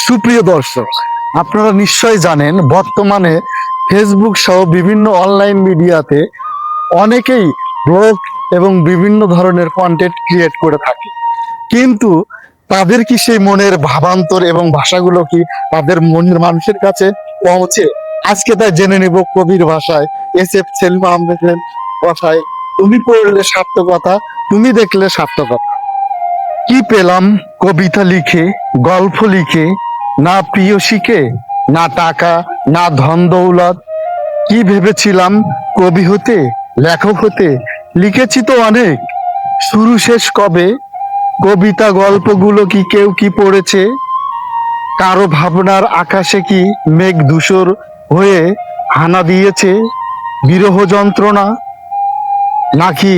সুপ্রিয় দর্শক, আপনারা নিশ্চয়ই জানেন বর্তমানে ফেসবুক সহ বিভিন্ন অনলাইন মিডিয়াতে অনেকেই ব্লগ এবং বিভিন্ন ধরনের কন্টেন্ট ক্রিয়েট করে থাকে। কিন্তু তাদের কি সেই মনের ভাবান্তর এবং ভাষাগুলো কি তাদের মনের মানুষের কাছে পৌঁছে? আজকে তাই জেনে নেব কবির ভাষায়, SF সেলিম আহমেদের ভাষায়, তুমি পড়লে সার্থকতা, তুমি দেখলে সার্থকতা। কি পেলাম কবিতা লিখে, গল্প লিখে, না প্রিয়সীকে, না টাকা, না ধন দৌলত। কি ভেবেছিলাম কবি হতে, লেখক হতে? লিখেছি তো অনেক, শুরু শেষ কবে? কবিতা গল্পগুলো কি কেউ কি পড়েছে? কারো ভাবনার আকাশে কি মেঘ ধূসর হয়ে হানা দিয়েছে? বিরহ যন্ত্রণা নাকি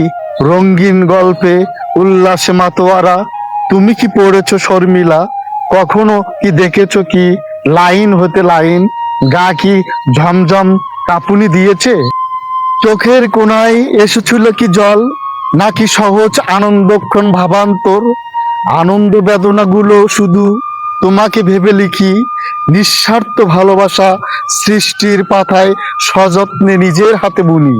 রঙিন গল্পে উল্লাসে মাতোয়ারা? তুমি কি পড়েছো শর্মিলা? কখনো কি দেখেছো কি লাইন হতে লাইন? গা কি ঝমঝম কাঁপুনি দিয়েছে? চোখের কোণায় এসেছিল কি জল, নাকি সহজ আনন্দক্ষণ ভাবান্তর? আনন্দ বেদনাগুলো শুধু তোমাকে ভেবে লিখি, নিঃস্বার্থ ভালোবাসা সৃষ্টির পাতায় সযত্নে নিজের হাতে বুনি।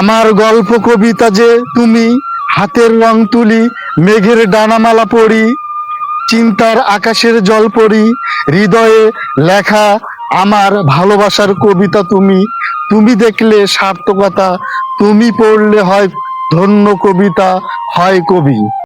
আমার গল্প কবিতা যে তুমি, হাতের রং তুলি, মেঘের ডানামালা পড়ি, চিন্তার আকাশের জল পড়ি, হৃদয়ে লেখা আমার ভালোবাসার কবিতা তুমি। তুমি দেখলে সার্থকতা, তুমি পড়লে হয় ধন্য কবিতা, হয় কবি।